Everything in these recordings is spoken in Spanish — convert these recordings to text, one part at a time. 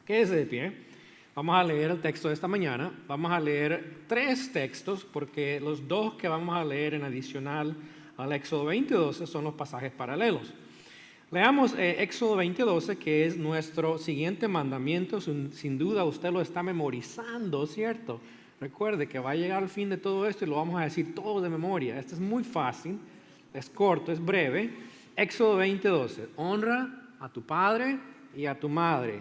Quédese de pie. Vamos a leer el texto de esta mañana. Vamos a leer 3 textos porque los 2 que vamos a leer en adicional al Éxodo 20:12 son los pasajes paralelos. Leamos Éxodo 20:12, que es nuestro siguiente mandamiento. Sin duda usted lo está memorizando, ¿cierto? Recuerde que va a llegar al fin de todo esto y lo vamos a decir todo de memoria. Esto es muy fácil, es corto, es breve. Éxodo 20:12. Honra a tu padre y a tu madre,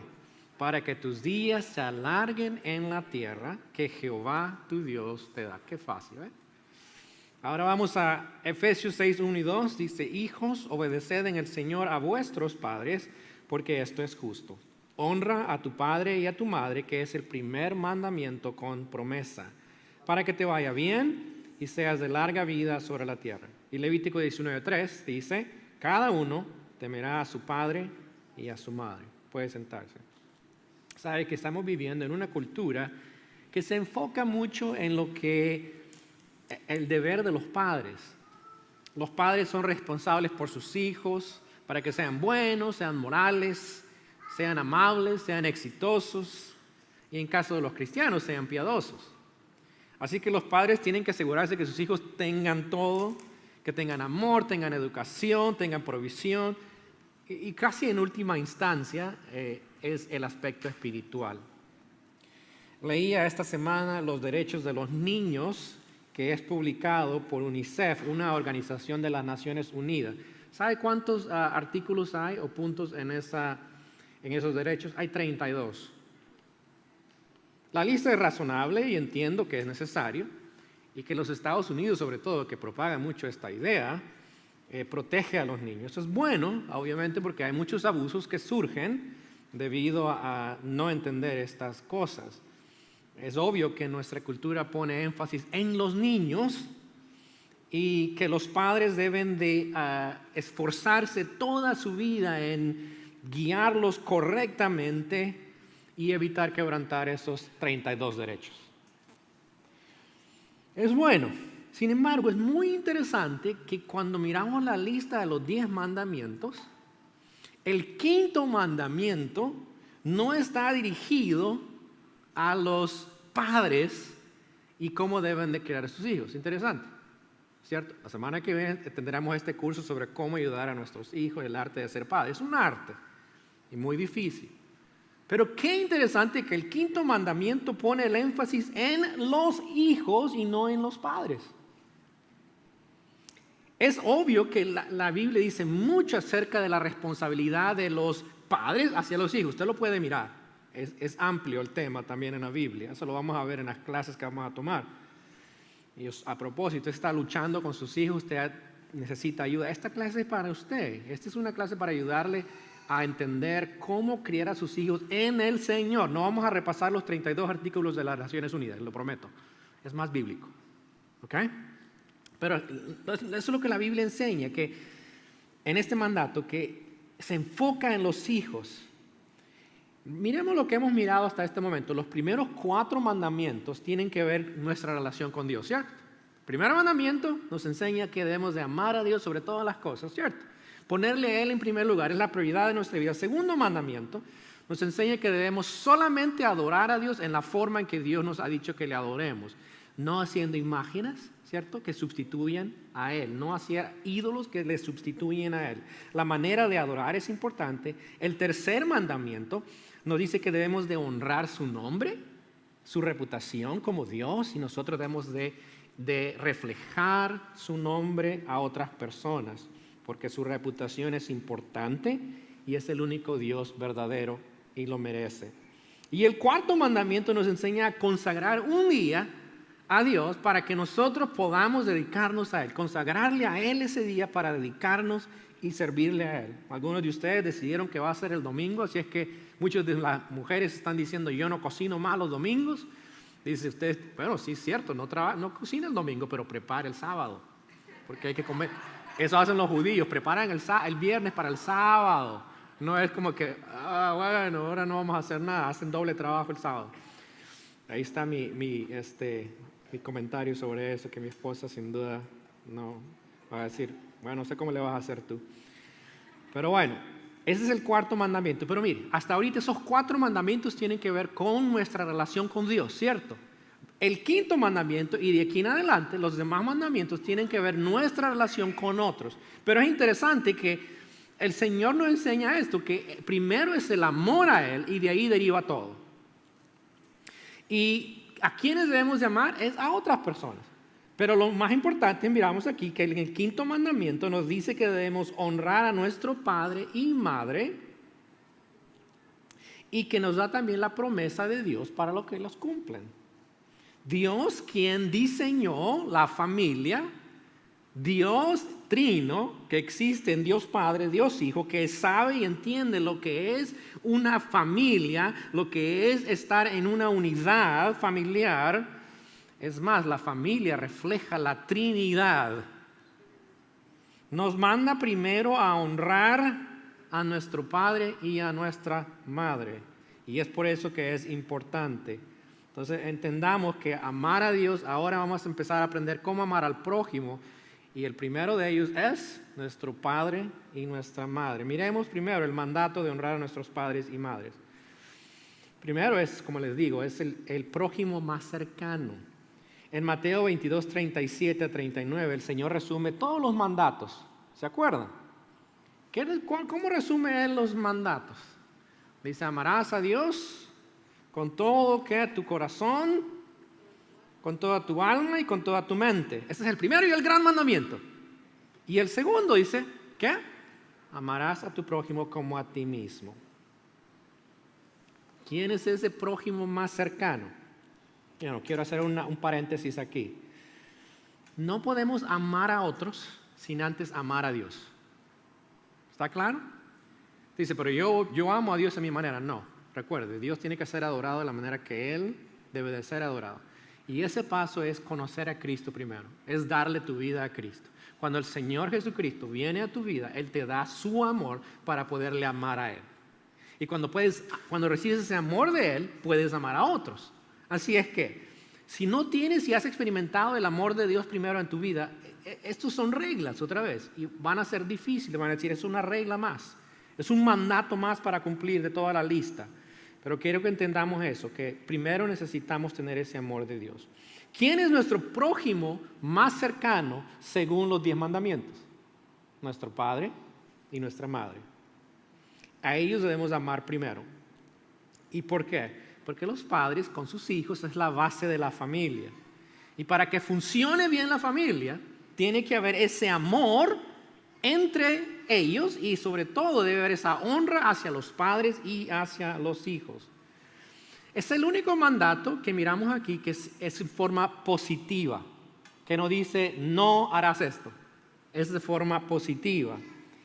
para que tus días se alarguen en la tierra que Jehová tu Dios te da. Qué fácil, ¿eh? Ahora vamos a Efesios 6:1 y 2. Dice: hijos, obedeced en el Señor a vuestros padres, porque esto es justo. Honra a tu padre y a tu madre, que es el primer mandamiento con promesa, para que te vaya bien y seas de larga vida sobre la tierra. Y Levítico 19:3 dice: cada uno temerá a su padre y a su madre. Puede sentarse. Sabe que estamos viviendo en una cultura que se enfoca mucho en lo que el deber de los padres. Los padres son responsables por sus hijos para que sean buenos, sean morales, sean amables, sean exitosos y en caso de los cristianos sean piadosos. Así que los padres tienen que asegurarse que sus hijos tengan todo, que tengan amor, tengan educación, tengan provisión y casi en última instancia es el aspecto espiritual. Leía esta semana Los derechos de los niños, que es publicado por UNICEF, una organización de las Naciones Unidas. ¿Sabe cuántos artículos hay o puntos en esos derechos? Hay 32. La lista es razonable y entiendo que es necesario y que los Estados Unidos, sobre todo, que propagan mucho esta idea, protege a los niños. Eso es bueno, obviamente, porque hay muchos abusos que surgen debido a no entender estas cosas. Es obvio que nuestra cultura pone énfasis en los niños y que los padres deben de esforzarse toda su vida en guiarlos correctamente y evitar quebrantar esos 32 derechos. Es bueno. Sin embargo, es muy interesante que cuando miramos la lista de los 10 mandamientos, el 5.º mandamiento no está dirigido a los padres y cómo deben de criar a sus hijos. Interesante, ¿cierto? La semana que viene tendremos este curso sobre cómo ayudar a nuestros hijos, el arte de ser padre. Es un arte y muy difícil. Pero qué interesante que el 5.º mandamiento pone el énfasis en los hijos y no en los padres. Es obvio que la Biblia dice mucho acerca de la responsabilidad de los padres hacia los hijos. Usted lo puede mirar. Es amplio el tema también en la Biblia. Eso lo vamos a ver en las clases que vamos a tomar. Y a propósito, usted está luchando con sus hijos, usted necesita ayuda. Esta clase es para usted. Esta es una clase para ayudarle a entender cómo criar a sus hijos en el Señor. No vamos a repasar los 32 artículos de las Naciones Unidas, lo prometo. Es más bíblico. ¿Ok? Pero eso es lo que la Biblia enseña, que en este mandato que se enfoca en los hijos. Miremos lo que hemos mirado hasta este momento. Los primeros 4 mandamientos tienen que ver nuestra relación con Dios, ¿cierto? El primer mandamiento nos enseña que debemos de amar a Dios sobre todas las cosas, ¿cierto? Ponerle a Él en primer lugar es la prioridad de nuestra vida. El segundo mandamiento nos enseña que debemos solamente adorar a Dios en la forma en que Dios nos ha dicho que le adoremos. No haciendo imágenes, ¿cierto?, que sustituyan a Él. No hacer ídolos que le sustituyen a Él. La manera de adorar es importante. El tercer mandamiento nos dice que debemos de honrar su nombre, su reputación como Dios, y nosotros debemos de reflejar su nombre a otras personas, porque su reputación es importante y es el único Dios verdadero y lo merece. Y el cuarto mandamiento nos enseña a consagrar un día a Dios para que nosotros podamos dedicarnos a Él, consagrarle a Él ese día para dedicarnos y servirle a Él. Algunos de ustedes decidieron que va a ser el domingo, así es que muchas de las mujeres están diciendo: yo no cocino más los domingos. Dice usted: bueno, sí es cierto, no cocina el domingo, pero prepara el sábado, porque hay que comer. Eso hacen los judíos, preparan el viernes para el sábado. No es como que, bueno, ahora no vamos a hacer nada, hacen doble trabajo el sábado. Ahí está mi comentario sobre eso, que mi esposa sin duda no va a decir: bueno, no sé cómo le vas a hacer tú. Pero bueno, Ese es el cuarto mandamiento. Pero mire, hasta ahorita esos 4 mandamientos tienen que ver con nuestra relación con Dios, ¿cierto? El quinto mandamiento y de aquí en adelante los demás mandamientos tienen que ver nuestra relación con otros. Pero es interesante que el Señor nos enseña esto, que primero es el amor a Él y de ahí deriva todo. Y a quienes debemos de amar es a otras personas. Pero lo más importante, miramos aquí que en el quinto mandamiento nos dice que debemos honrar a nuestro padre y madre y que nos da también la promesa de Dios para lo que los cumplen. Dios, quien diseñó la familia, Dios trino que existe en Dios Padre, Dios Hijo, que sabe y entiende lo que es una familia, lo que es estar en una unidad familiar. Es más, la familia refleja la Trinidad. Nos manda primero a honrar a nuestro padre y a nuestra madre. Y es por eso que es importante. Entonces entendamos que amar a Dios, ahora vamos a empezar a aprender cómo amar al prójimo. Y el primero de ellos es nuestro padre y nuestra madre. Miremos primero el mandato de honrar a nuestros padres y madres. Primero es, como les digo, es el prójimo más cercano. En Mateo 22, 37 a 39, el Señor resume todos los mandatos. ¿Se acuerdan? ¿Cómo resume Él los mandatos? Dice, amarás a Dios con todo que tu corazón, con toda tu alma y con toda tu mente. Ese es el primero y el gran mandamiento. Y el segundo dice, ¿qué? Amarás a tu prójimo como a ti mismo. ¿Quién es ese prójimo más cercano? Bueno, quiero hacer un paréntesis aquí. No podemos amar a otros sin antes amar a Dios. ¿Está claro? Dice, pero yo amo a Dios a mi manera. No, recuerde, Dios tiene que ser adorado de la manera que Él debe de ser adorado. Y ese paso es conocer a Cristo primero, es darle tu vida a Cristo. Cuando el Señor Jesucristo viene a tu vida, Él te da su amor para poderle amar a Él. Y cuando recibes ese amor de Él, puedes amar a otros. Así es que, si no tienes y has experimentado el amor de Dios primero en tu vida, estos son reglas otra vez, y van a ser difíciles, van a decir, es una regla más, es un mandato más para cumplir de toda la lista. Pero quiero que entendamos eso, que primero necesitamos tener ese amor de Dios. ¿Quién es nuestro prójimo más cercano según los 10 mandamientos? Nuestro padre y nuestra madre. A ellos debemos amar primero. ¿Y por qué? Porque los padres con sus hijos es la base de la familia. Y para que funcione bien la familia, tiene que haber ese amor entre ellos y sobre todo debe haber esa honra hacia los padres y hacia los hijos. Es el único mandato que miramos aquí que es en forma positiva, que no dice no harás esto, es de forma positiva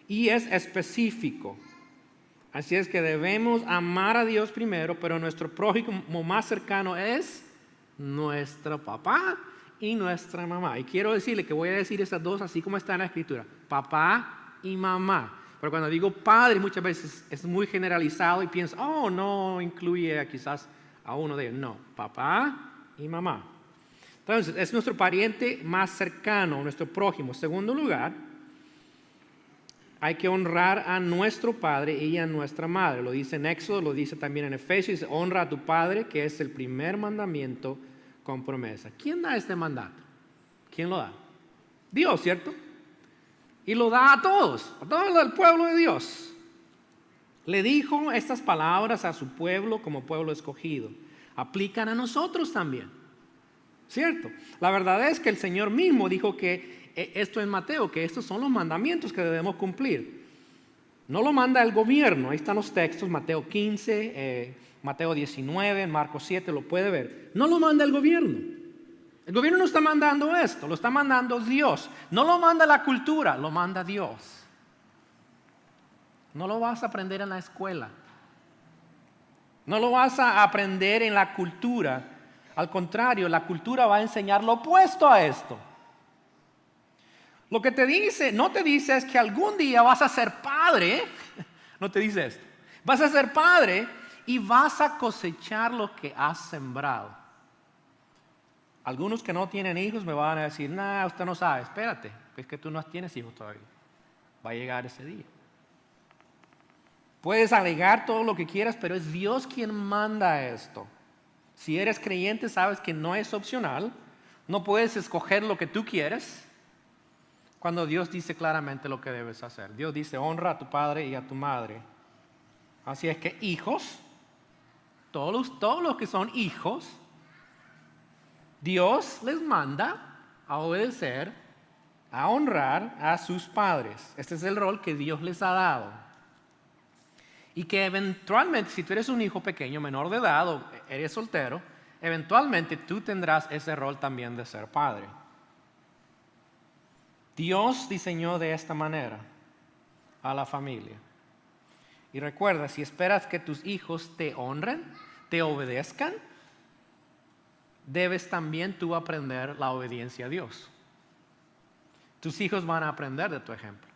y es específico. Así es que debemos amar a Dios primero, pero nuestro prójimo más cercano es nuestro papá y nuestra mamá. Y quiero decirle que voy a decir esas dos así como está en la escritura, papá y mamá. Pero cuando digo padre muchas veces es muy generalizado y pienso, oh, no incluye quizás a uno de ellos. No, papá y mamá. Entonces, es nuestro pariente más cercano, nuestro prójimo. Segundo lugar, hay que honrar a nuestro padre y a nuestra madre. Lo dice en Éxodo, lo dice también en Efesios. Dice, honra a tu padre, que es el primer mandamiento con promesa. ¿Quién da este mandato? ¿Quién lo da? Dios, ¿cierto? Y lo da a todo el pueblo de Dios. Le dijo estas palabras a su pueblo como pueblo escogido. Aplican a nosotros también, ¿cierto? La verdad es que el Señor mismo dijo que esto en Mateo, que estos son los mandamientos que debemos cumplir. No lo manda el gobierno, ahí están los textos, Mateo 15, Mateo 19, Marcos 7, lo puede ver. No lo manda el gobierno. El gobierno no está mandando esto, lo está mandando Dios. No lo manda la cultura, lo manda Dios. No lo vas a aprender en la escuela. No lo vas a aprender en la cultura. Al contrario, la cultura va a enseñar lo opuesto a esto. Lo que te dice, no te dice es que algún día vas a ser padre. No te dice esto. Vas a ser padre y vas a cosechar lo que has sembrado. Algunos que no tienen hijos me van a decir, no, usted no sabe, espérate, es que tú no tienes hijos todavía. Va a llegar ese día. Puedes alegar todo lo que quieras, pero es Dios quien manda esto. Si eres creyente, sabes que no es opcional. No puedes escoger lo que tú quieres cuando Dios dice claramente lo que debes hacer. Dios dice, honra a tu padre y a tu madre. Así es que hijos, todos los que son hijos, Dios les manda a obedecer, a honrar a sus padres. Este es el rol que Dios les ha dado. Y que eventualmente, si tú eres un hijo pequeño, menor de edad o eres soltero, eventualmente tú tendrás ese rol también de ser padre. Dios diseñó de esta manera a la familia. Y recuerda, si esperas que tus hijos te honren, te obedezcan, debes también tú aprender la obediencia a Dios. Tus hijos van a aprender de tu ejemplo.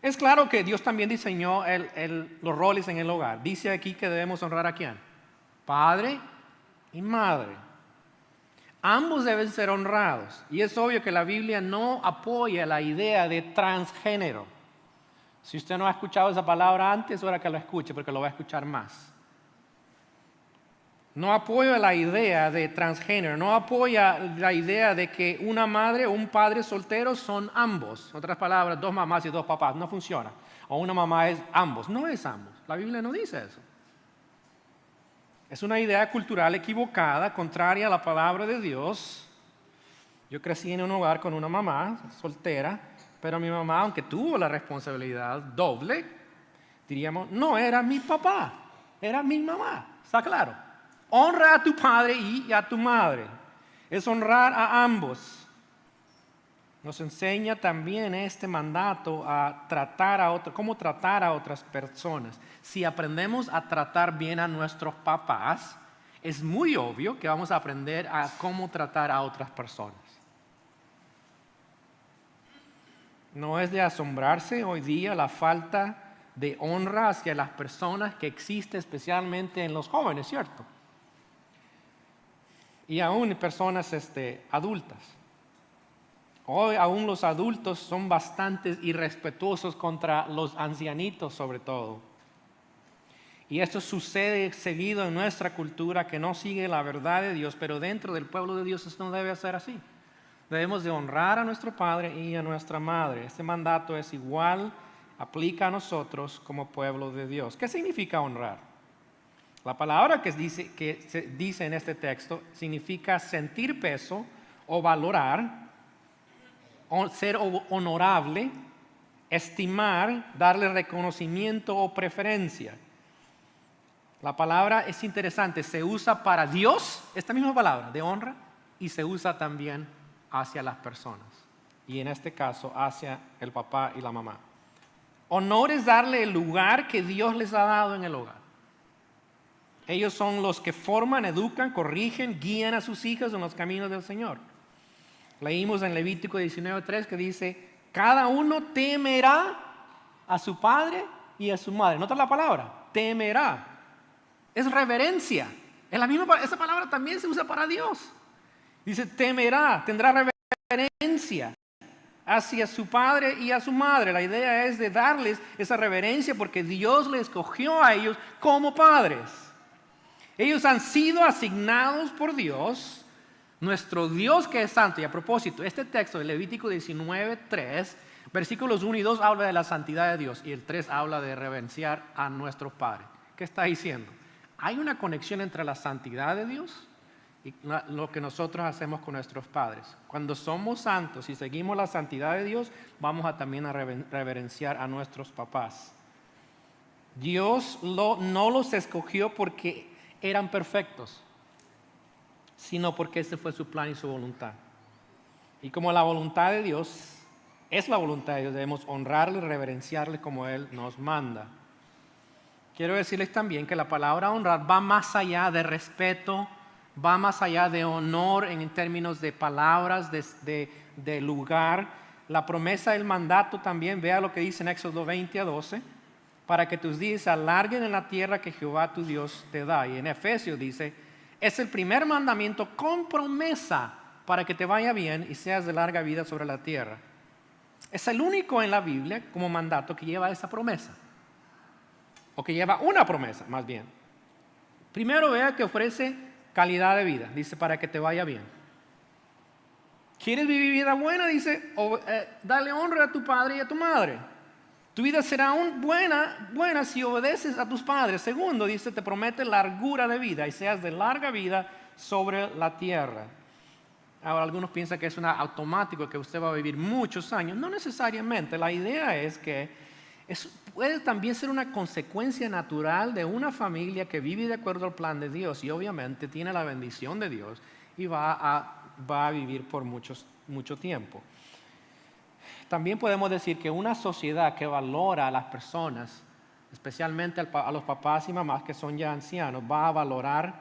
Es claro que Dios también diseñó los roles en el hogar. Dice aquí que debemos honrar a ¿quién? Padre y madre. Ambos deben ser honrados. Y es obvio que la Biblia no apoya la idea de transgénero. Si usted no ha escuchado esa palabra antes, es hora que lo escuche, porque lo va a escuchar más. No apoya la idea de transgénero, no apoya la idea de que una madre o un padre soltero son ambos. En otras palabras, dos mamás y dos papás, no funciona. O una mamá es ambos, no es ambos. La Biblia no dice eso. Es una idea cultural equivocada, contraria a la palabra de Dios. Yo crecí en un hogar con una mamá soltera, pero mi mamá, aunque tuvo la responsabilidad doble, diríamos, no era mi papá, era mi mamá. ¿Está claro? Honra a tu padre y a tu madre. Es honrar a ambos. Nos enseña también este mandato a cómo tratar a otras personas. Si aprendemos a tratar bien a nuestros papás, es muy obvio que vamos a aprender a cómo tratar a otras personas. No es de asombrarse hoy día la falta de honra hacia las personas que existe especialmente en los jóvenes, ¿cierto? Y aún en personas adultas. Hoy aún los adultos son bastante irrespetuosos contra los ancianitos sobre todo. Y esto sucede seguido en nuestra cultura que no sigue la verdad de Dios, pero dentro del pueblo de Dios esto no debe ser así. Debemos de honrar a nuestro padre y a nuestra madre. Este mandato es igual, aplica a nosotros como pueblo de Dios. ¿Qué significa honrar? La palabra que se dice en este texto significa sentir peso o valorar, ser honorable, estimar, darle reconocimiento o preferencia. La palabra es interesante, se usa para Dios, esta misma palabra de honra, y se usa también hacia las personas. Y en este caso, hacia el papá y la mamá. Honor es darle el lugar que Dios les ha dado en el hogar. Ellos son los que forman, educan, corrigen, guían a sus hijos en los caminos del Señor. Leímos en Levítico 19:3 que dice, cada uno temerá a su padre y a su madre. ¿Nota la palabra? Temerá. Es reverencia. Esa palabra también se usa para Dios. Dice, temerá, tendrá reverencia hacia su padre y a su madre. La idea es de darles esa reverencia porque Dios les escogió a ellos como padres. Ellos han sido asignados por Dios, nuestro Dios que es santo. Y a propósito, este texto de Levítico 19:3, versículos 1 y 2 habla de la santidad de Dios y el 3 habla de reverenciar a nuestro Padre. ¿Qué está diciendo? Hay una conexión entre la santidad de Dios y lo que nosotros hacemos con nuestros padres. Cuando somos santos y seguimos la santidad de Dios, vamos a también a reverenciar a nuestros papás. Dios no los escogió porque eran perfectos, sino porque ese fue su plan y su voluntad. Y como la voluntad de Dios es la voluntad de Dios, debemos honrarle y reverenciarle como Él nos manda. Quiero decirles también que la palabra honrar va más allá de respeto, va más allá de honor en términos de palabras, de lugar. La promesa del mandato también, vea lo que dice en Éxodo 20:12, para que tus días se alarguen en la tierra que Jehová tu Dios te da. Y en Efesios dice, es el primer mandamiento con promesa para que te vaya bien y seas de larga vida sobre la tierra. Es el único en la Biblia como mandato que lleva esa promesa. o que lleva una promesa, más bien. Primero vea que ofrece calidad de vida, dice, para que te vaya bien. ¿Quieres vivir vida buena? Dice, dale honra a tu padre y a tu madre. Tu vida será buena si obedeces a tus padres. Segundo, dice, te promete largura de vida y seas de larga vida sobre la tierra. Ahora, algunos piensan que es automático, que usted va a vivir muchos años. No necesariamente. La idea es que puede también ser una consecuencia natural de una familia que vive de acuerdo al plan de Dios y obviamente tiene la bendición de Dios y va a vivir por mucho tiempo. También podemos decir que una sociedad que valora a las personas, especialmente a los papás y mamás que son ya ancianos, va a valorar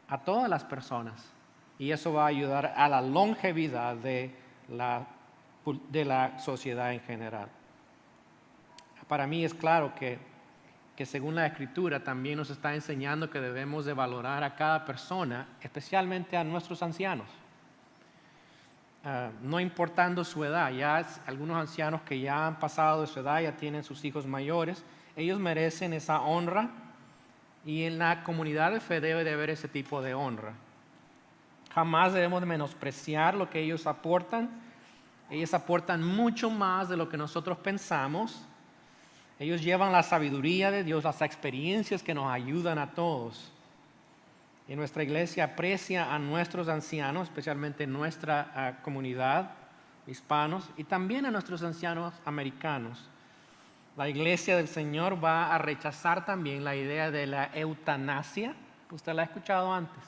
a todas las personas. Y eso va a ayudar a la longevidad de la sociedad en general. Para mí es claro que según la Escritura también nos está enseñando que debemos de valorar a cada persona, especialmente a nuestros ancianos. No importando su edad, ya algunos ancianos que ya han pasado de su edad, ya tienen sus hijos mayores, ellos merecen esa honra y en la comunidad de fe debe de haber ese tipo de honra. Jamás debemos de menospreciar lo que ellos aportan. Ellos aportan mucho más de lo que nosotros pensamos. Ellos llevan la sabiduría de Dios, las experiencias que nos ayudan a todos. Y nuestra iglesia aprecia a nuestros ancianos, especialmente en nuestra comunidad, hispanos, y también a nuestros ancianos americanos. La iglesia del Señor va a rechazar también la idea de la eutanasia. Usted la ha escuchado antes.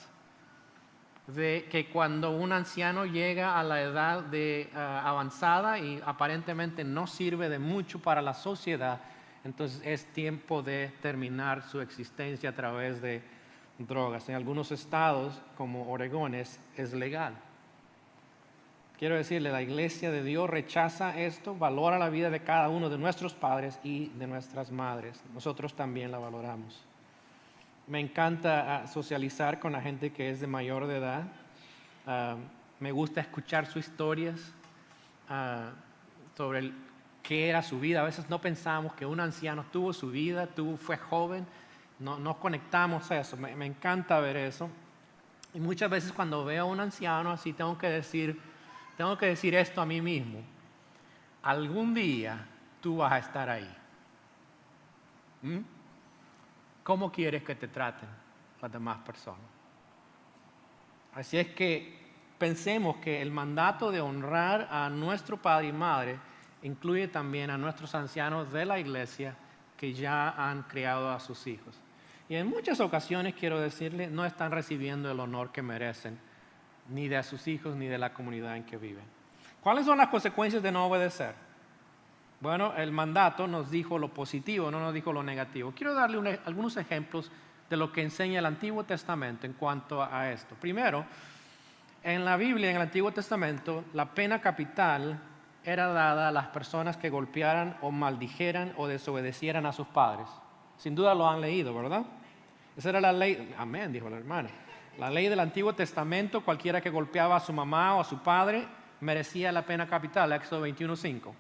De que cuando un anciano llega a la edad avanzada y aparentemente no sirve de mucho para la sociedad, entonces es tiempo de terminar su existencia a través de drogas. En algunos estados, como Oregón, es legal. Quiero decirle, la iglesia de Dios rechaza esto, valora la vida de cada uno de nuestros padres y de nuestras madres. Nosotros también la valoramos. Me encanta socializar con la gente que es de mayor de edad. Me gusta escuchar sus historias sobre qué era su vida. A veces no pensamos que un anciano tuvo su vida, fue joven. No conectamos a eso. Me encanta ver eso. Y muchas veces cuando veo a un anciano así tengo que decir esto a mí mismo. Algún día tú vas a estar ahí. ¿Cómo quieres que te traten las demás personas? Así es que pensemos que el mandato de honrar a nuestro padre y madre incluye también a nuestros ancianos de la iglesia que ya han criado a sus hijos. Y en muchas ocasiones, quiero decirle, no están recibiendo el honor que merecen, ni de sus hijos, ni de la comunidad en que viven. ¿Cuáles son las consecuencias de no obedecer? Bueno, el mandato nos dijo lo positivo, no nos dijo lo negativo. Quiero darle algunos ejemplos de lo que enseña el Antiguo Testamento en cuanto a esto. Primero, en la Biblia, en el Antiguo Testamento, la pena capital era dada a las personas que golpearan o maldijeran o desobedecieran a sus padres. Sin duda lo han leído, ¿verdad? Esa era la ley. Amén, dijo la hermana. La ley del Antiguo Testamento, cualquiera que golpeaba a su mamá o a su padre merecía la pena capital, Éxodo 21:5.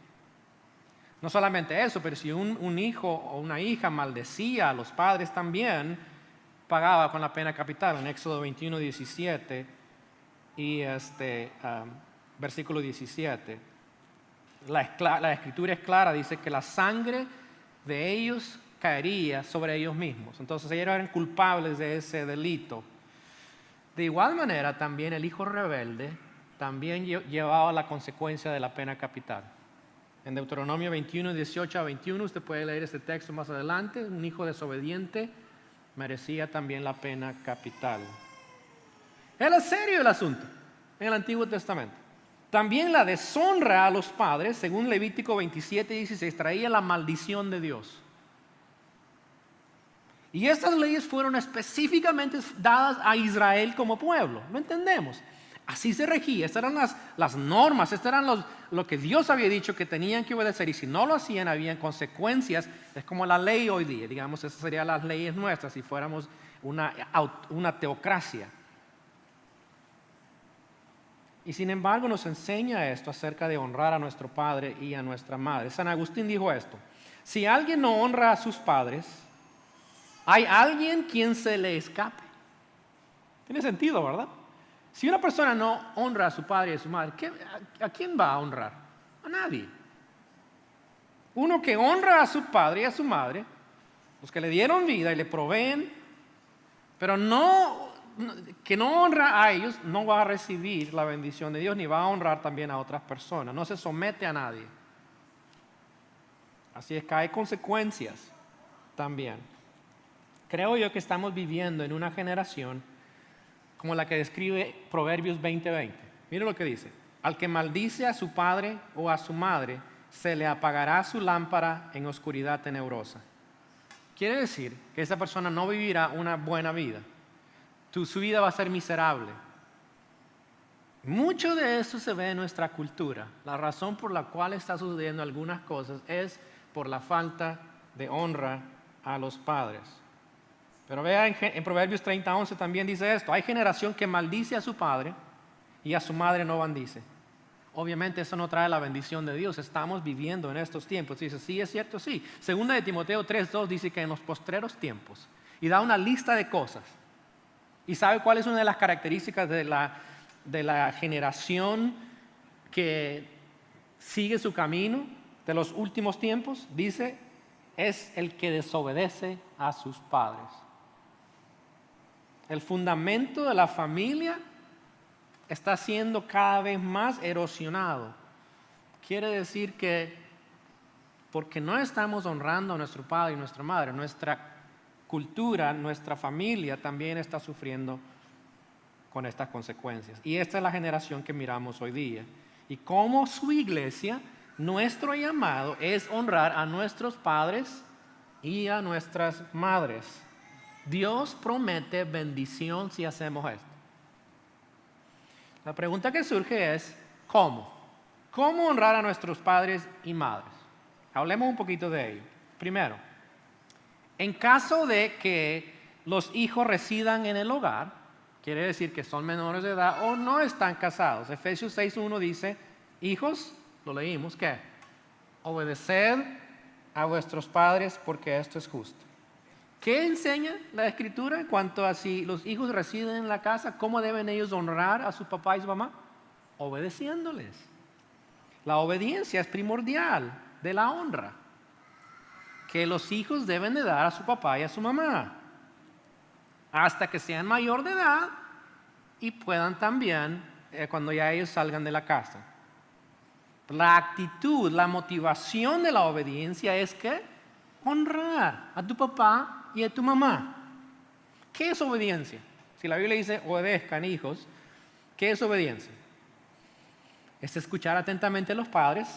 No solamente eso, pero si un hijo o una hija maldecía a los padres también, pagaba con la pena capital, en Éxodo 21:17 y versículo 17. La escritura es clara, dice que la sangre de ellos caería sobre ellos mismos. Entonces ellos eran culpables de ese delito. De igual manera, también el hijo rebelde también llevaba la consecuencia de la pena capital. En Deuteronomio 21:18-21, usted puede leer este texto más adelante, un hijo desobediente merecía también la pena capital. Era serio el asunto en el Antiguo Testamento. También la deshonra a los padres, según Levítico 27:16, traía la maldición de Dios. Y estas leyes fueron específicamente dadas a Israel como pueblo. ¿Lo entendemos? Así se regía. Estas eran las normas, estas eran lo que Dios había dicho que tenían que obedecer. Y si no lo hacían, habían consecuencias. Es como la ley hoy día. Digamos, esas serían las leyes nuestras si fuéramos una teocracia. Y sin embargo nos enseña esto acerca de honrar a nuestro padre y a nuestra madre. San Agustín dijo esto: si alguien no honra a sus padres, ¿Hay alguien quien se le escape? Tiene sentido, ¿verdad? Si una persona no honra a su padre y a su madre, ¿a quién va a honrar? A nadie. Uno que honra a su padre y a su madre, los que le dieron vida y le proveen, pero que no honra a ellos, no va a recibir la bendición de Dios, ni va a honrar también a otras personas. No se somete a nadie. Así es que hay consecuencias también. Creo yo que estamos viviendo en una generación como la que describe Proverbios 20:20. Mire lo que dice. Al que maldice a su padre o a su madre, se le apagará su lámpara en oscuridad tenebrosa. Quiere decir que esa persona no vivirá una buena vida. Su vida va a ser miserable. Mucho de eso se ve en nuestra cultura. La razón por la cual está sucediendo algunas cosas es por la falta de honra a los padres. Pero vea en Proverbios 30:11 también dice esto. Hay generación que maldice a su padre y a su madre no bendice. Obviamente eso no trae la bendición de Dios. Estamos viviendo en estos tiempos. Dice, sí, es cierto, sí. Segunda de Timoteo 3:2 dice que en los postreros tiempos. Y da una lista de cosas. ¿Y sabe cuál es una de las características de la generación que sigue su camino de los últimos tiempos? Dice, es el que desobedece a sus padres. El fundamento de la familia está siendo cada vez más erosionado. Quiere decir que porque no estamos honrando a nuestro padre y nuestra madre, nuestra cultura, nuestra familia también está sufriendo con estas consecuencias. Y esta es la generación que miramos hoy día. Y como su iglesia, nuestro llamado es honrar a nuestros padres y a nuestras madres. Dios promete bendición si hacemos esto. La pregunta que surge es, ¿cómo? ¿Cómo honrar a nuestros padres y madres? Hablemos un poquito de ello. Primero, en caso de que los hijos residan en el hogar, quiere decir que son menores de edad o no están casados. Efesios 6:1 dice, hijos, lo leímos, ¿qué? Obedeced a vuestros padres porque esto es justo. ¿Qué enseña la Escritura en cuanto a si los hijos residen en la casa? ¿Cómo deben ellos honrar a su papá y su mamá? Obedeciéndoles. La obediencia es primordial de la honra que los hijos deben de dar a su papá y a su mamá hasta que sean mayor de edad y puedan también cuando ya ellos salgan de la casa. La actitud, la motivación de la obediencia es que honrar a tu papá y a tu mamá. ¿Qué es obediencia? Si la Biblia dice obedezcan hijos, ¿qué es obediencia? Es escuchar atentamente a los padres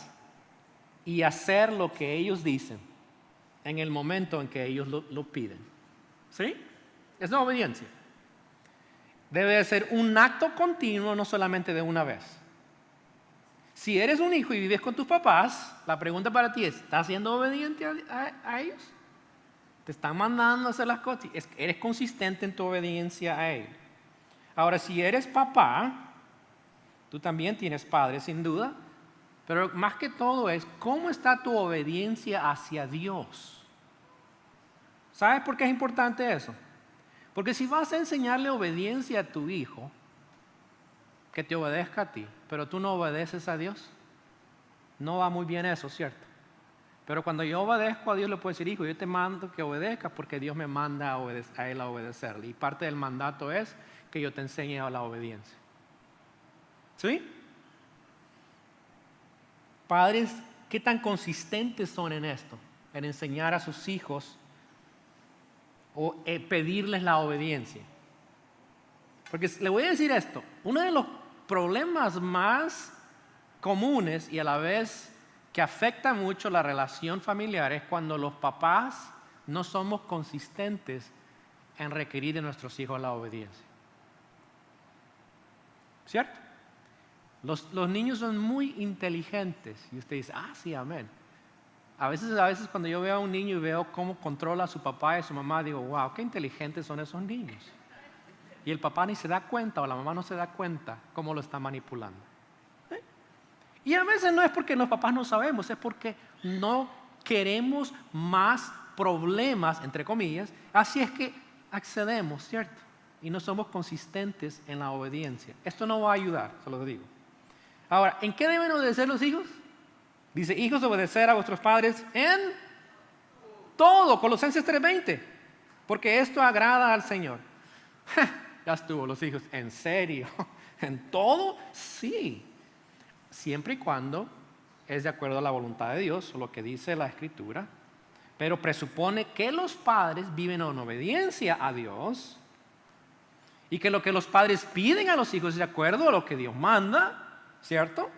y hacer lo que ellos dicen en el momento en que ellos lo piden. ¿Sí? Es la obediencia. Debe de ser un acto continuo, no solamente de una vez. Si eres un hijo y vives con tus papás, la pregunta para ti es, ¿estás siendo obediente a ellos? ¿Te están mandando a hacer las cosas? ¿Eres consistente en tu obediencia a ellos? Ahora, si eres papá, tú también tienes padres sin duda, pero más que todo es, ¿cómo está tu obediencia hacia Dios? ¿Sabes por qué es importante eso? Porque si vas a enseñarle obediencia a tu hijo, que te obedezca a ti, pero tú no obedeces a Dios, no va muy bien eso, ¿cierto? Pero cuando yo obedezco a Dios, le puedo decir, hijo, yo te mando que obedezcas porque Dios me manda a Él a obedecerle. Y parte del mandato es que yo te enseñe a la obediencia. ¿Sí? Padres, ¿qué tan consistentes son en esto? En enseñar a sus hijos o pedirles la obediencia. Porque le voy a decir esto, uno de los problemas más comunes y a la vez que afecta mucho la relación familiar es cuando los papás no somos consistentes en requerir de nuestros hijos la obediencia. ¿Cierto? Los niños son muy inteligentes y usted dice, sí, amén. A veces cuando yo veo a un niño y veo cómo controla a su papá y a su mamá, digo, wow, qué inteligentes son esos niños. Y el papá ni se da cuenta o la mamá no se da cuenta cómo lo está manipulando. Y a veces no es porque los papás no sabemos, es porque no queremos más problemas, entre comillas, así es que accedemos, ¿cierto? Y no somos consistentes en la obediencia. Esto no va a ayudar, se lo digo. Ahora, ¿en qué deben obedecer los hijos? Dice, hijos, obedecer a vuestros padres en todo, Colosenses 3:20, porque esto agrada al Señor. Ya estuvo, los hijos, ¿en serio? ¿En todo? Sí, siempre y cuando es de acuerdo a la voluntad de Dios, o lo que dice la Escritura, pero presupone que los padres viven en obediencia a Dios y que lo que los padres piden a los hijos es de acuerdo a lo que Dios manda, ¿cierto?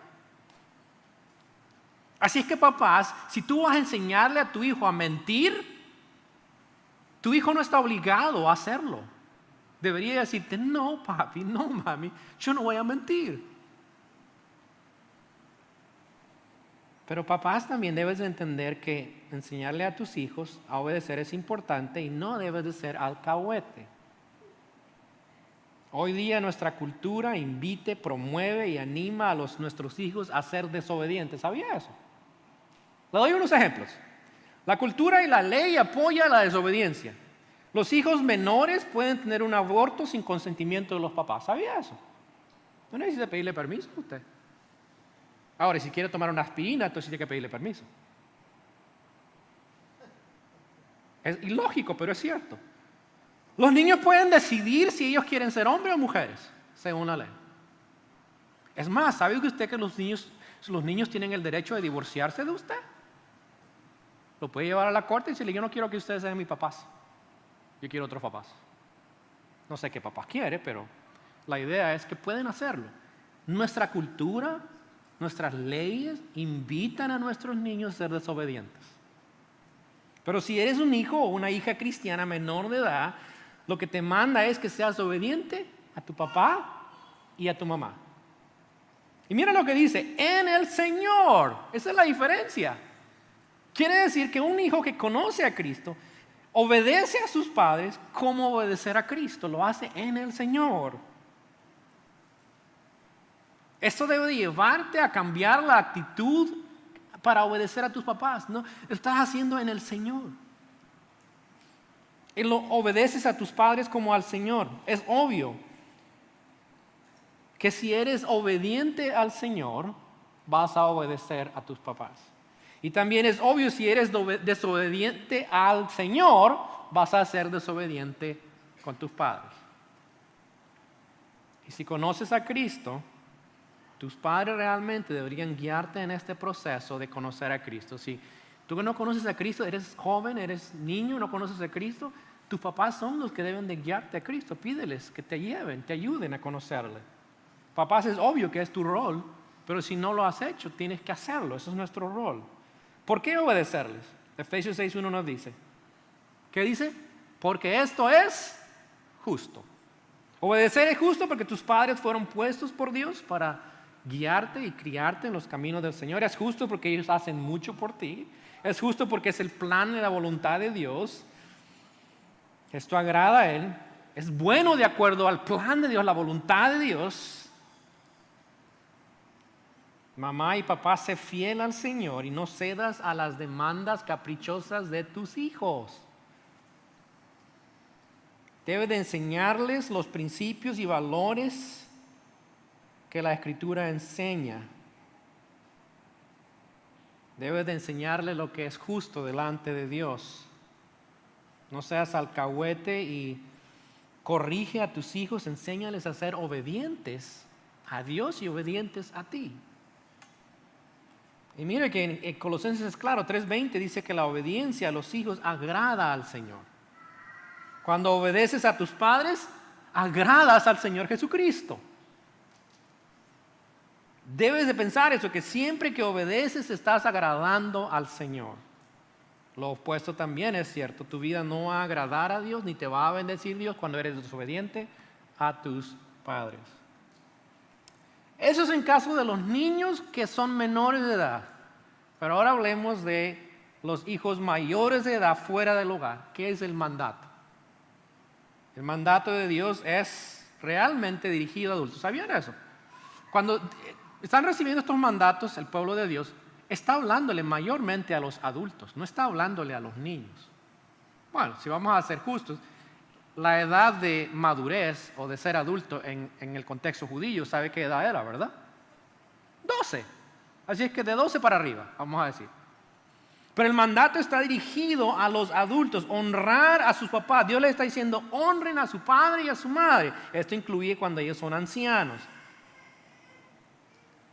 Así es que, papás, si tú vas a enseñarle a tu hijo a mentir, tu hijo no está obligado a hacerlo. Debería decirte, no, papi, no, mami, yo no voy a mentir. Pero papás, también debes de entender que enseñarle a tus hijos a obedecer es importante y no debes de ser alcahuete. Hoy día nuestra cultura invite, promueve y anima a nuestros hijos a ser desobedientes. ¿Sabía eso? Le doy unos ejemplos. La cultura y la ley apoyan la desobediencia. Los hijos menores pueden tener un aborto sin consentimiento de los papás. ¿Sabía eso? No necesita pedirle permiso a usted. Ahora, si quiere tomar una aspirina, entonces tiene que pedirle permiso. Es ilógico, pero es cierto. Los niños pueden decidir si ellos quieren ser hombres o mujeres, según la ley. Es más, ¿sabe usted que los niños tienen el derecho de divorciarse de usted? Lo puede llevar a la corte y decirle, yo no quiero que ustedes sean mis papás. Yo quiero otros papás. No sé qué papás quiere, pero la idea es que pueden hacerlo. Nuestra cultura, nuestras leyes invitan a nuestros niños a ser desobedientes. Pero si eres un hijo o una hija cristiana menor de edad, lo que te manda es que seas obediente a tu papá y a tu mamá. Y mira lo que dice, en el Señor. Esa es la diferencia. Quiere decir que un hijo que conoce a Cristo obedece a sus padres como obedecer a Cristo. Lo hace en el Señor. Esto debe llevarte a cambiar la actitud para obedecer a tus papás. No, lo estás haciendo en el Señor. Y lo obedeces a tus padres como al Señor. Es obvio que si eres obediente al Señor, vas a obedecer a tus papás. Y también es obvio, si eres desobediente al Señor, vas a ser desobediente con tus padres. Y si conoces a Cristo, tus padres realmente deberían guiarte en este proceso de conocer a Cristo. Si tú no conoces a Cristo, eres joven, eres niño, no conoces a Cristo, tus papás son los que deben de guiarte a Cristo. Pídeles que te lleven, te ayuden a conocerle. Papás, es obvio que es tu rol, pero si no lo has hecho, tienes que hacerlo. Eso es nuestro rol. ¿Por qué obedecerles? Efesios 6:1 nos dice. ¿Qué dice? Porque esto es justo. Obedecer es justo porque tus padres fueron puestos por Dios para guiarte y criarte en los caminos del Señor. Es justo porque ellos hacen mucho por ti. Es justo porque es el plan y la voluntad de Dios. Esto agrada a Él. Es bueno de acuerdo al plan de Dios, la voluntad de Dios. Mamá y papá, sé fiel al Señor y no cedas a las demandas caprichosas de tus hijos. Debes de enseñarles los principios y valores que la Escritura enseña. Debes de enseñarles lo que es justo delante de Dios. No seas alcahuete y corrige a tus hijos, enséñales a ser obedientes a Dios y obedientes a ti. Y mire que en Colosenses es claro, 3:20 dice que la obediencia a los hijos agrada al Señor. Cuando obedeces a tus padres, agradas al Señor Jesucristo. Debes de pensar eso, que siempre que obedeces estás agradando al Señor. Lo opuesto también es cierto, tu vida no va a agradar a Dios ni te va a bendecir Dios cuando eres desobediente a tus padres. Eso es en caso de los niños que son menores de edad. Pero ahora hablemos de los hijos mayores de edad fuera del hogar. ¿Qué es el mandato? El mandato de Dios es realmente dirigido a adultos. ¿Sabían eso? Cuando están recibiendo estos mandatos, el pueblo de Dios está hablándole mayormente a los adultos, no está hablándole a los niños. Bueno, si vamos a ser justos, la edad de madurez o de ser adulto en el contexto judío, ¿sabe qué edad era, verdad? 12. Así es que de 12 para arriba, vamos a decir. Pero el mandato está dirigido a los adultos, honrar a sus papás. Dios les está diciendo, honren a su padre y a su madre. Esto incluye cuando ellos son ancianos.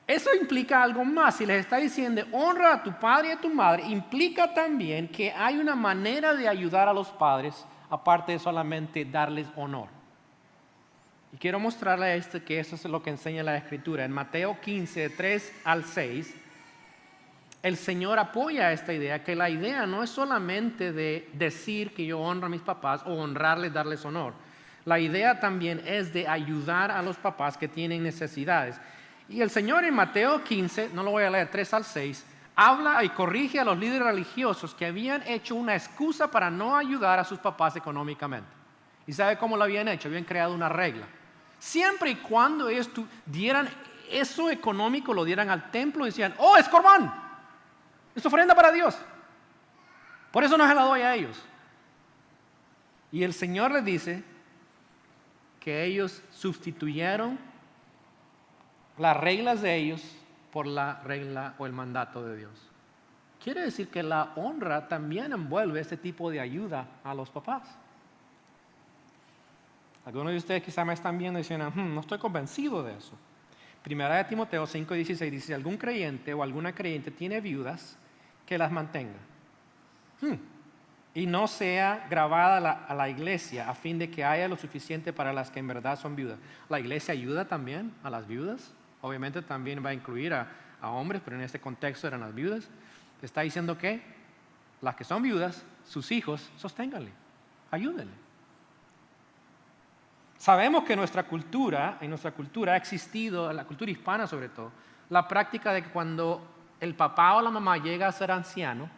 Eso implica algo más. Si les está diciendo, honra a tu padre y a tu madre, implica también que hay una manera de ayudar a los padres, aparte de solamente darles honor. Y quiero mostrarle que eso es lo que enseña la Escritura. En Mateo 15, 3 al 6, el Señor apoya esta idea, que la idea no es solamente de decir que yo honro a mis papás o honrarles, darles honor. La idea también es de ayudar a los papás que tienen necesidades. Y el Señor en Mateo 15, no lo voy a leer, 3 al 6, habla y corrige a los líderes religiosos que habían hecho una excusa para no ayudar a sus papás económicamente. ¿Y sabe cómo lo habían hecho? Habían creado una regla. Siempre y cuando ellos dieran eso económico, lo dieran al templo, decían, oh, es corbán, es ofrenda para Dios. Por eso no se la doy a ellos. Y el Señor les dice que ellos sustituyeron las reglas de ellos por la regla o el mandato de Dios. Quiere decir que la honra también envuelve este tipo de ayuda a los papás. Algunos de ustedes quizá me están viendo y dicen, no estoy convencido de eso. Primera de Timoteo 5:16 dice, algún creyente o alguna creyente tiene viudas, que las mantenga. Y no sea grabada a la iglesia a fin de que haya lo suficiente para las que en verdad son viudas. La iglesia ayuda también a las viudas. Obviamente también va a incluir a hombres, pero en este contexto eran las viudas. Está diciendo que las que son viudas, sus hijos, sosténganle, ayúdenle. Sabemos que en nuestra cultura ha existido, en la cultura hispana sobre todo, la práctica de que cuando el papá o la mamá llega a ser anciano,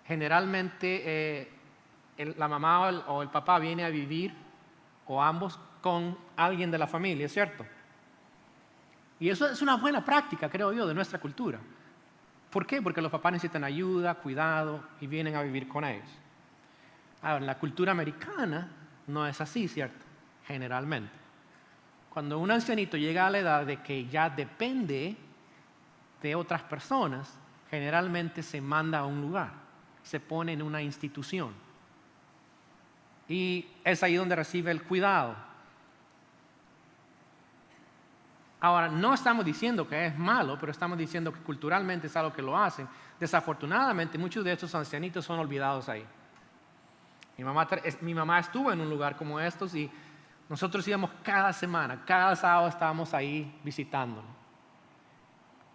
generalmente la mamá o el papá viene a vivir, o ambos, con alguien de la familia, ¿cierto? Y eso es una buena práctica, creo yo, de nuestra cultura. ¿Por qué? Porque los papás necesitan ayuda, cuidado y vienen a vivir con ellos. Ahora, en la cultura americana no es así, ¿cierto? Generalmente. Cuando un ancianito llega a la edad de que ya depende de otras personas, generalmente se manda a un lugar, se pone en una institución. Y es ahí donde recibe el cuidado. Ahora, no estamos diciendo que es malo, pero estamos diciendo que culturalmente es algo que lo hacen. Desafortunadamente, muchos de estos ancianitos son olvidados ahí. Mi mamá estuvo en un lugar como estos y nosotros íbamos cada semana, cada sábado estábamos ahí visitándolo.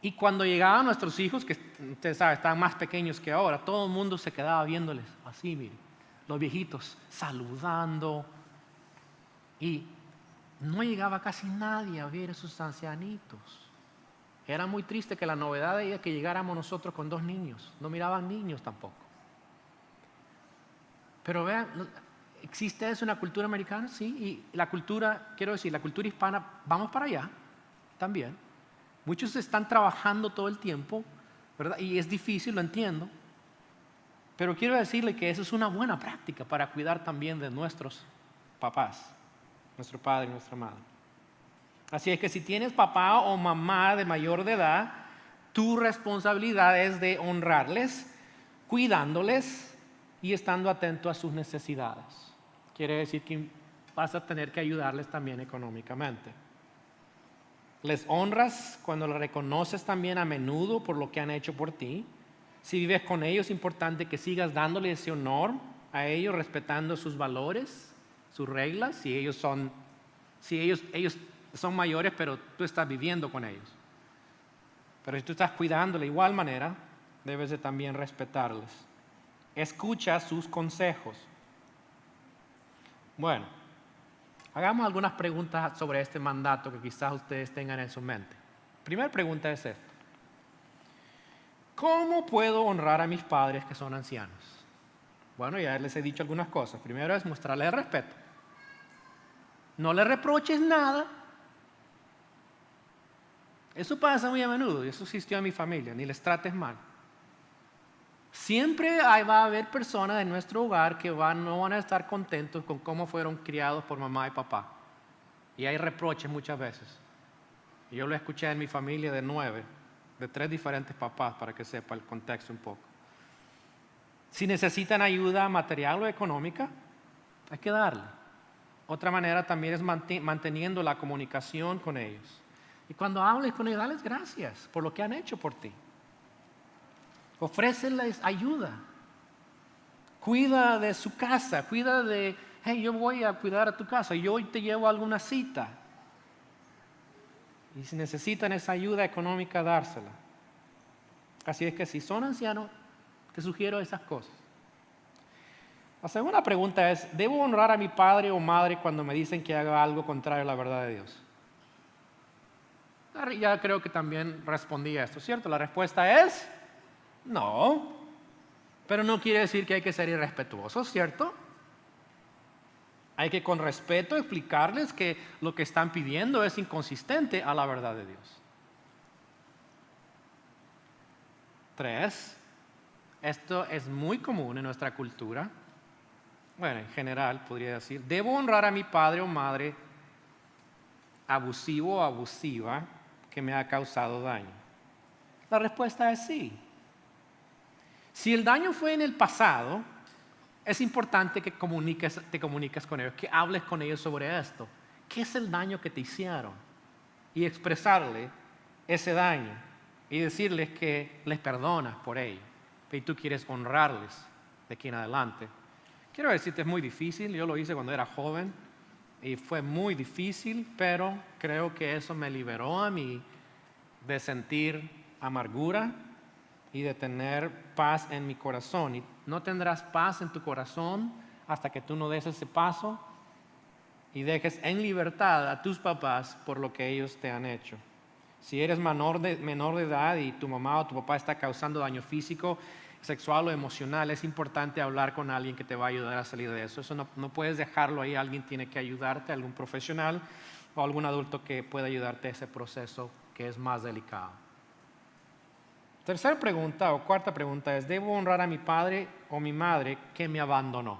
Y cuando llegaban nuestros hijos, que ustedes saben, estaban más pequeños que ahora, todo el mundo se quedaba viéndoles así, miren, los viejitos saludando. Y no llegaba casi nadie a ver a esos ancianitos. Era muy triste que la novedad de ella que llegáramos nosotros con 2 niños. No miraban niños tampoco. Pero vean, ¿existe eso en la cultura americana? Sí, y la cultura, quiero decir, la cultura hispana, vamos para allá también. Muchos están trabajando todo el tiempo, ¿verdad? Y es difícil, lo entiendo. Pero quiero decirle que eso es una buena práctica para cuidar también de nuestros papás, nuestro padre y nuestra madre. Así es que si tienes papá o mamá de mayor de edad, tu responsabilidad es de honrarles, cuidándoles y estando atento a sus necesidades. Quiere decir que vas a tener que ayudarles también económicamente. Les honras cuando los reconoces también a menudo por lo que han hecho por ti. Si vives con ellos, es importante que sigas dándole ese honor a ellos, respetando sus valores, sus reglas, si ellos son mayores, pero tú estás viviendo con ellos. Pero si tú estás cuidando de igual manera, debes de también respetarles. Escucha sus consejos. Bueno, hagamos algunas preguntas sobre este mandato que quizás ustedes tengan en su mente. Primera pregunta es esta. ¿Cómo puedo honrar a mis padres que son ancianos? Bueno, ya les he dicho algunas cosas. Primero es mostrarles respeto. No les reproches nada. Eso pasa muy a menudo y eso existió en mi familia. Ni les trates mal. Siempre va a haber personas en nuestro hogar que no van a estar contentos con cómo fueron criados por mamá y papá. Y hay reproches muchas veces. Y yo lo escuché en mi familia de 3 diferentes papás, para que sepa el contexto un poco. Si necesitan ayuda material o económica, hay que darle. Otra manera también es manteniendo la comunicación con ellos. Y cuando hables con ellos, dales gracias por lo que han hecho por ti. Ofréceles ayuda. Cuida de su casa, cuida de, hey, yo voy a cuidar a tu casa, yo hoy te llevo a alguna cita. Y si necesitan esa ayuda económica, dársela. Así es que si son ancianos, te sugiero esas cosas. La segunda pregunta es, ¿debo honrar a mi padre o madre cuando me dicen que haga algo contrario a la verdad de Dios? Ya creo que también respondí a esto, ¿cierto? La respuesta es no, pero no quiere decir que hay que ser irrespetuosos, ¿cierto? Hay que con respeto explicarles que lo que están pidiendo es inconsistente a la verdad de Dios. 3, esto es muy común en nuestra cultura. Bueno, en general podría decir, ¿debo honrar a mi padre o madre abusivo o abusiva que me ha causado daño? La respuesta es sí. Si el daño fue en el pasado, es importante que te comuniques con ellos, que hables con ellos sobre esto. ¿Qué es el daño que te hicieron? Y expresarle ese daño y decirles que les perdonas por ello. Y tú quieres honrarles de aquí en adelante. Quiero decirte, es muy difícil. Yo lo hice cuando era joven y fue muy difícil, pero creo que eso me liberó a mí de sentir amargura y de tener paz en mi corazón. Y no tendrás paz en tu corazón hasta que tú no des ese paso y dejes en libertad a tus papás por lo que ellos te han hecho. Si eres menor de edad y tu mamá o tu papá está causando daño físico, sexual o emocional, es importante hablar con alguien que te va a ayudar a salir de eso. Eso no puedes dejarlo ahí, alguien tiene que ayudarte, algún profesional o algún adulto que pueda ayudarte a ese proceso que es más delicado. Tercera pregunta o cuarta pregunta es, ¿debo honrar a mi padre o mi madre que me abandonó?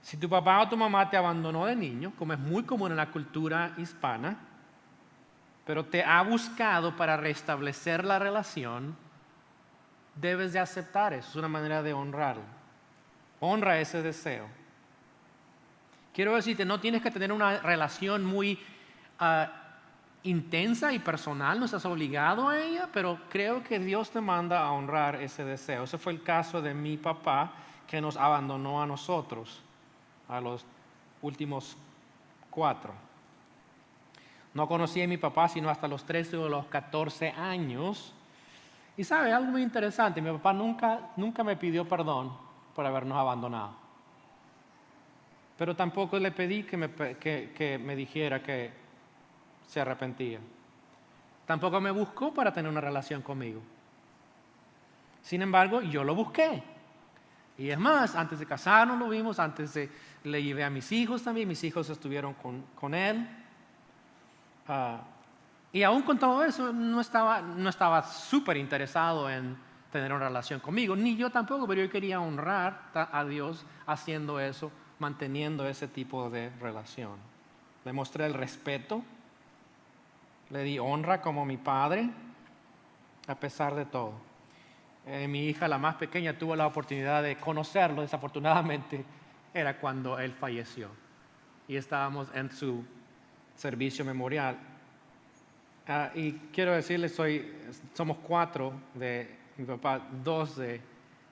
Si tu papá o tu mamá te abandonó de niño, como es muy común en la cultura hispana, pero te ha buscado para restablecer la relación, debes de aceptar eso. Es una manera de honrarlo. Honra ese deseo. Quiero decirte, no tienes que tener una relación muy intensa y personal, no estás obligado a ella, pero creo que Dios te manda a honrar ese deseo. Ese fue el caso de mi papá, que nos abandonó a nosotros a los últimos 4. No conocí a mi papá sino hasta los 13 o los 14 años. Y sabe, algo muy interesante, mi papá nunca me pidió perdón por habernos abandonado. Pero tampoco le pedí que me dijera que se arrepentía. Tampoco me buscó para tener una relación conmigo. Sin embargo, yo lo busqué. Y es más, antes de casarnos lo vimos, le llevé a mis hijos también, mis hijos estuvieron con él. Y aún con todo eso, no estaba súper interesado en tener una relación conmigo, ni yo tampoco, pero yo quería honrar a Dios haciendo eso, manteniendo ese tipo de relación. Le mostré el respeto, le di honra como mi padre, a pesar de todo. Mi hija, la más pequeña, tuvo la oportunidad de conocerlo, desafortunadamente era cuando él falleció. Y estábamos en su servicio memorial. Y quiero decirles, somos 4 de mi papá,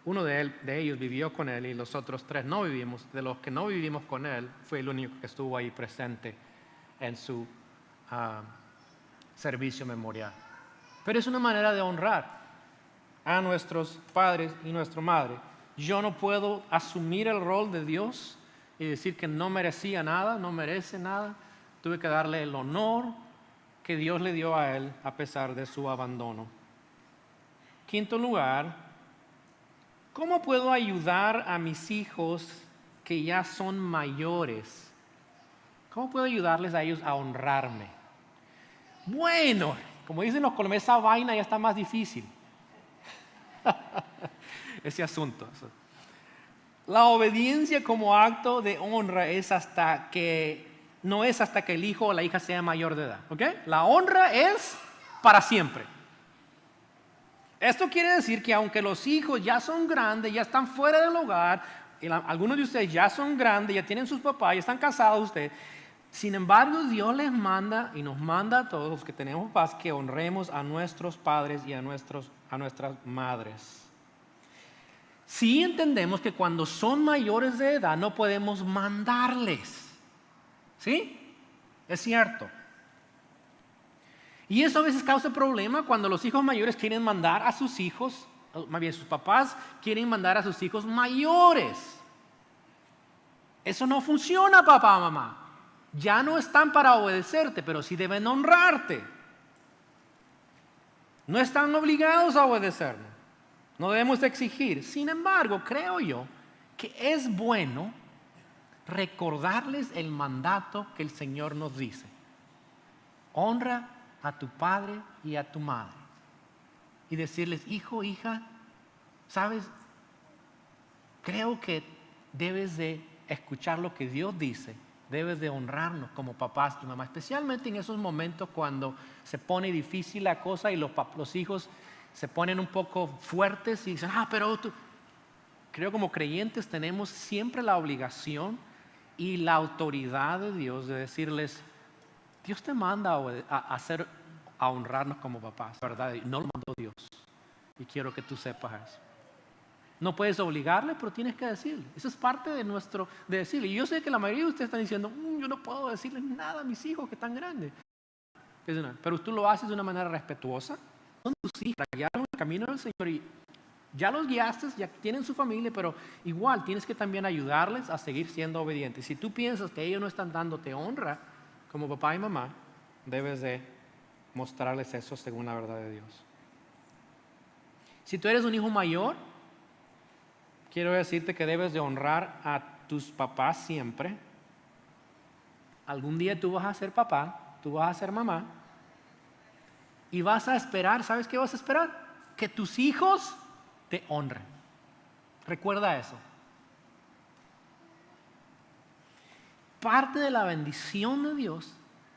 uno de ellos vivió con él y los otros 3 no vivimos. De los que no vivimos con él, fue el único que estuvo ahí presente en su servicio memorial. Pero es una manera de honrar a nuestros padres y nuestra madre. Yo no puedo asumir el rol de Dios y decir que no merecía nada, no merece nada. Tuve que darle el honor que Dios le dio a él a pesar de su abandono. Quinto lugar, ¿cómo puedo ayudar a mis hijos que ya son mayores? ¿Cómo puedo ayudarles a ellos a honrarme? Bueno, como dicen los colombianos, esa vaina ya está más difícil. ese asunto. La obediencia como acto de honra no es hasta que el hijo o la hija sea mayor de edad. ¿Ok? La honra es para siempre. Esto quiere decir que aunque los hijos ya son grandes, ya están fuera del hogar, y algunos de ustedes ya son grandes, ya tienen sus papás, ya están casados ustedes, sin embargo Dios les manda y nos manda a todos los que tenemos paz que honremos a nuestros padres y a nuestras madres. Sí entendemos que cuando son mayores de edad no podemos mandarles. ¿Sí? Es cierto. Y eso a veces causa problema cuando los hijos mayores quieren mandar a sus hijos, más bien sus papás quieren mandar a sus hijos mayores. Eso no funciona, papá, mamá. Ya no están para obedecerte, pero sí deben honrarte. No están obligados a obedecernos. No debemos exigir. Sin embargo, creo yo que es bueno recordarles el mandato que el Señor nos dice. Honra a tu padre y a tu madre. Y decirles, hijo, hija, ¿sabes? Creo que debes de escuchar lo que Dios dice. Debes de honrarnos como papás y mamás, especialmente en esos momentos cuando se pone difícil la cosa y los hijos se ponen un poco fuertes y dicen, pero tú. Creo como creyentes tenemos siempre la obligación y la autoridad de Dios de decirles, Dios te manda a honrarnos como papás, ¿verdad? Y no lo mandó Dios. Y quiero que tú sepas eso. No puedes obligarle, pero tienes que decirle. Eso es parte de decirle. Y yo sé que la mayoría de ustedes están diciendo, yo no puedo decirles nada a mis hijos que están grandes. Pero tú lo haces de una manera respetuosa. Son tus hijos, guiaron el camino del Señor y ya los guiaste, ya tienen su familia, pero igual tienes que también ayudarles a seguir siendo obedientes. Si tú piensas que ellos no están dándote honra como papá y mamá, debes de mostrarles eso según la verdad de Dios. Si tú eres un hijo mayor, quiero decirte que debes de honrar a tus papás siempre. Algún día tú vas a ser papá, tú vas a ser mamá y vas a esperar, ¿sabes qué vas a esperar? Que tus hijos te honren. Recuerda eso. Parte de la bendición de Dios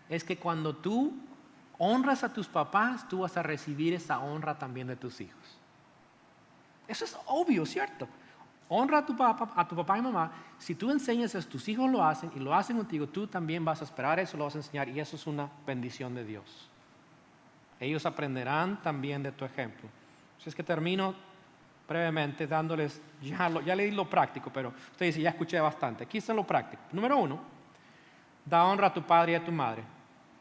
es que cuando tú honras a tus papás, tú vas a recibir esa honra también de tus hijos. Eso es obvio, ¿cierto? Honra a tu papá y mamá. Si tú enseñas eso, tus hijos lo hacen y lo hacen contigo, tú también vas a esperar eso, lo vas a enseñar y eso es una bendición de Dios. Ellos aprenderán también de tu ejemplo. Así es que termino brevemente dándoles, ya leí lo práctico, pero usted dice, ya escuché bastante. Aquí está lo práctico. Número 1, da honra a tu padre y a tu madre.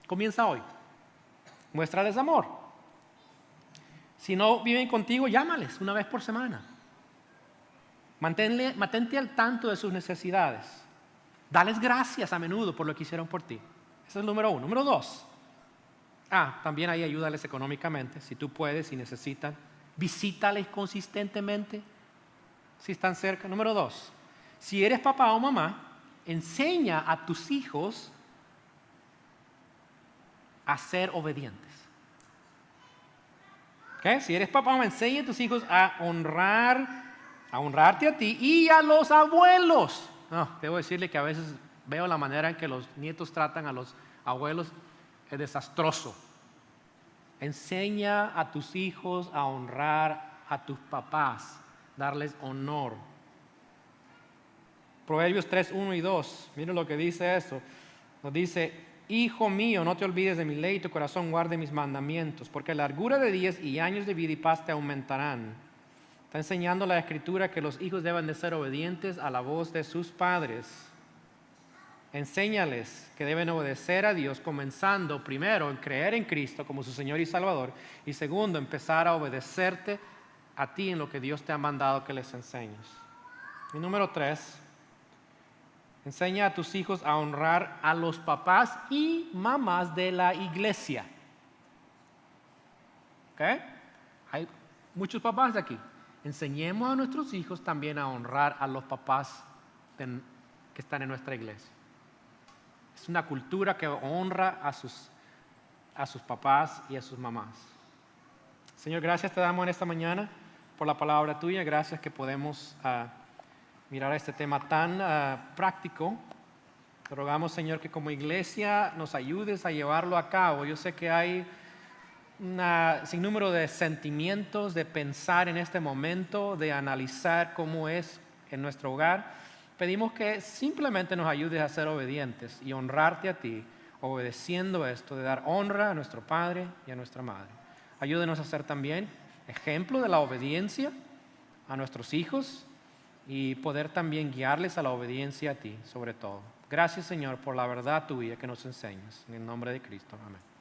Comienza hoy. Muéstrales amor. Si no viven contigo, llámales una vez por semana. Mantente al tanto de sus necesidades. Dales gracias a menudo por lo que hicieron por ti. Ese es el número 1. Número 2. También ahí ayúdales económicamente, si tú puedes, si necesitan. Visítales consistentemente, si están cerca. Número 2. Si eres papá o mamá, enseña a tus hijos a ser obedientes. ¿Okay? Si eres papá o mamá, enseña a tus hijos a honrarte a ti y a los abuelos. Debo decirle que a veces veo la manera en que los nietos tratan a los abuelos, es desastroso. Enseña a tus hijos a honrar a tus papás, darles honor. Proverbios 3, 1 y 2. Miren lo que dice eso. Nos dice, hijo mío, no te olvides de mi ley y tu corazón guarde mis mandamientos, porque largura de días y años de vida y paz te aumentarán. Está enseñando la Escritura que los hijos deben de ser obedientes a la voz de sus padres. Enséñales que deben obedecer a Dios, comenzando primero en creer en Cristo como su Señor y Salvador, y segundo, empezar a obedecerte a ti en lo que Dios te ha mandado que les enseñes. Y número 3, enseña a tus hijos a honrar a los papás y mamás de la iglesia. ¿Ok? Hay muchos papás aquí. Enseñemos a nuestros hijos también a honrar a los papás que están en nuestra iglesia. Es una cultura que honra a sus papás y a sus mamás. Señor, gracias te damos en esta mañana por la palabra tuya. Gracias que podemos mirar este tema tan práctico. Te rogamos, Señor, que como iglesia nos ayudes a llevarlo a cabo. Yo sé que hay un sinnúmero de sentimientos, de pensar en este momento, de analizar cómo es en nuestro hogar. Pedimos que simplemente nos ayudes a ser obedientes y honrarte a ti, obedeciendo esto, de dar honra a nuestro Padre y a nuestra Madre. Ayúdenos a ser también ejemplo de la obediencia a nuestros hijos y poder también guiarles a la obediencia a ti, sobre todo. Gracias, Señor, por la verdad tuya que nos enseñas. En el nombre de Cristo. Amén.